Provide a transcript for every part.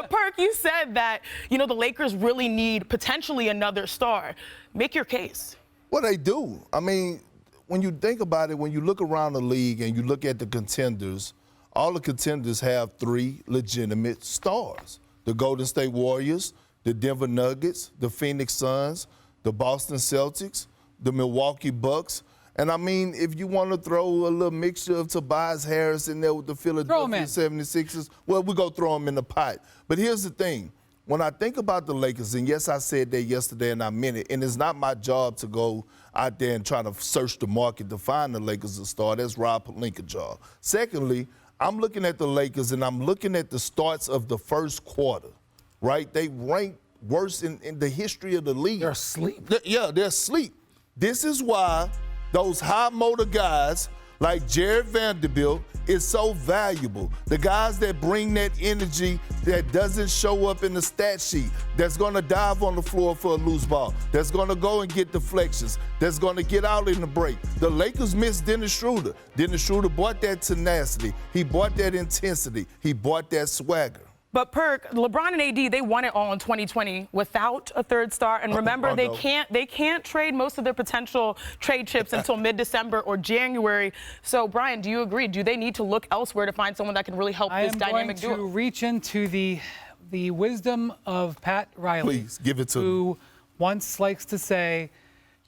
But, Perk, you said that, the Lakers really need potentially another star. Make your case. Well, they do. I mean, when you think about it, when you look around the league and you look at the contenders, all the contenders have 3 legitimate stars. The Golden State Warriors, the Denver Nuggets, the Phoenix Suns, the Boston Celtics, the Milwaukee Bucks. And, I mean, if you want to throw a little mixture of Tobias Harris in there with the Philadelphia 76ers, well, we're going to throw them in the pot. But here's the thing. When I think about the Lakers, and yes, I said that yesterday and I meant it, and it's not my job to go out there and try to search the market to find the Lakers a star. That's Rob Pelinka's job. Secondly, I'm looking at the Lakers, and I'm looking at the starts of the first quarter, right? They rank worse in the history of the league. They're asleep. They're asleep. This is why those high motor guys like Jared Vanderbilt is so valuable. The guys that bring that energy that doesn't show up in the stat sheet, that's going to dive on the floor for a loose ball, that's going to go and get deflections, that's going to get out in the break. The Lakers missed Dennis Schroeder. Dennis Schroeder brought that tenacity. He brought that intensity. He brought that swagger. But, Perk, LeBron and AD, they won it all in 2020 without a third star. And remember, they can't trade most of their potential trade chips until mid-December or January. So, Brian, do you agree? Do they need to look elsewhere to find someone that can really help this dynamic duo? I am going to reach into the wisdom of Pat Riley. Please, give it to me. Who once likes to say,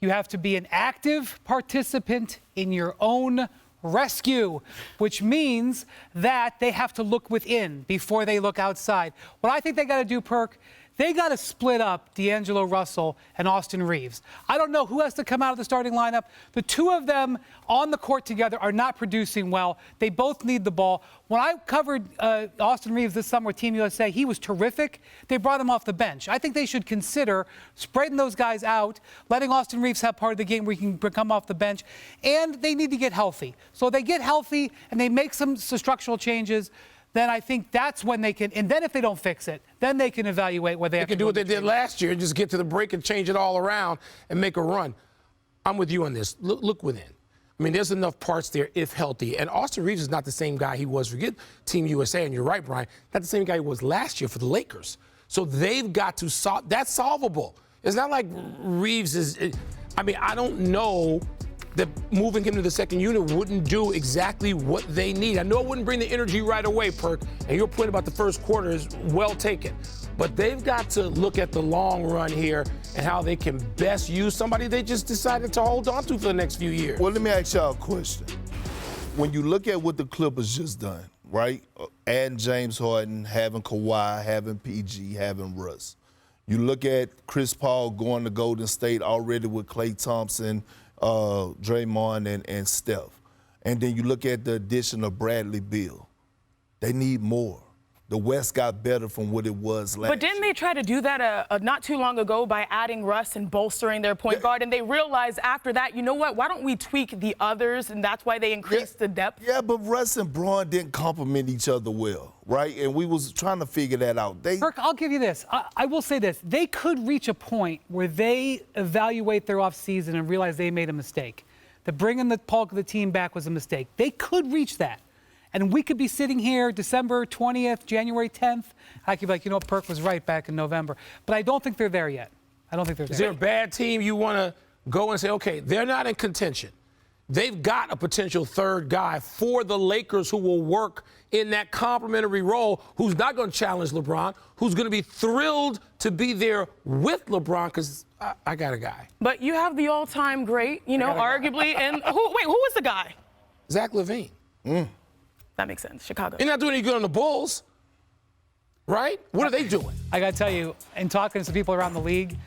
you have to be an active participant in your own rescue, which means that they have to look within before they look outside. What I think they got to do, Perk, they got to split up D'Angelo Russell and Austin Reeves. I don't know who has to come out of the starting lineup. The two of them on the court together are not producing well. They both need the ball. When I covered Austin Reeves this summer with Team USA, he was terrific. They brought him off the bench. I think they should consider spreading those guys out, letting Austin Reeves have part of the game where he can come off the bench, and they need to get healthy. So they get healthy and they make some structural changes, then I think that's when they can, and then if they don't fix it, then they can evaluate whether they can do what they did last year and just get to the break and change it all around and make a run. I'm with you on this. Look within. I mean, there's enough parts there if healthy. And Austin Reeves is not the same guy he was for Team USA, and you're right, Brian, not the same guy he was last year for the Lakers. So they've got to solve, that's solvable. It's not like Reeves is, I mean, I don't know that moving him to the second unit wouldn't do exactly what they need. I know it wouldn't bring the energy right away, Perk, and your point about the first quarter is well taken. But they've got to look at the long run here and how they can best use somebody they just decided to hold on to for the next few years. Well, let me ask y'all a question. When you look at what the Clippers just done, right? Adding James Harden, having Kawhi, having PG, having Russ. You look at Chris Paul going to Golden State already with Klay Thompson, Draymond and Steph. And then you look at the addition of Bradley Beal. They need more. The West got better from what it was last year. But didn't they try to do that not too long ago by adding Russ and bolstering their point guard? And they realized after that, you know what, why don't we tweak the others? And that's why they increased the depth. Yeah, but Russ and Braun didn't complement each other well, right? And we was trying to figure that out. Kirk, I'll give you this. I will say this. They could reach a point where they evaluate their offseason and realize they made a mistake. That bringing the bulk of the team back was a mistake. They could reach that. And we could be sitting here December 20th, January 10th. I could be like, you know, Perk was right back in November. But I don't think they're there yet. I don't think they're there. Is there a bad team you want to go and say, okay, they're not in contention. They've got a potential third guy for the Lakers who will work in that complementary role, who's not going to challenge LeBron, who's going to be thrilled to be there with LeBron because I got a guy. But you have the all-time great, you know, arguably. And who was the guy? Zach LaVine. That makes sense. Chicago. You're not doing any good on the Bulls, right? What are they doing? I got to tell you, in talking to some people around the league,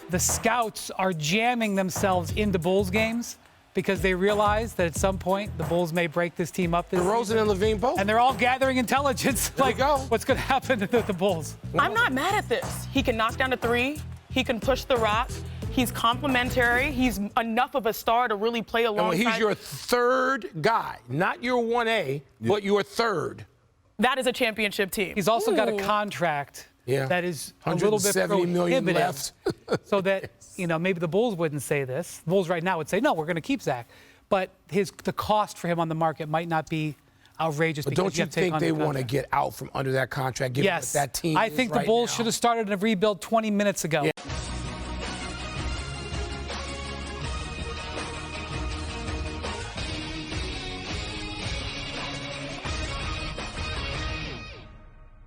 the scouts are jamming themselves into Bulls games because they realize that at some point the Bulls may break this team up this season. And LaVine both. And they're all gathering intelligence like, what's going to happen to the Bulls? I'm not mad at this. He can knock down a three. He can push the rock. He's complimentary. He's enough of a star to really play alongside. He's your third guy, not your 1A, but your third. That is a championship team. He's also got a contract that is a little bit prohibitive left. So that, you know, maybe the Bulls wouldn't say this. The Bulls right now would say, no, we're going to keep Zach. But the cost for him on the market might not be outrageous. But don't you think they want to get out from under that contract, given what that team I is think right the Bulls now? should have started a rebuild 20 minutes ago. Yeah.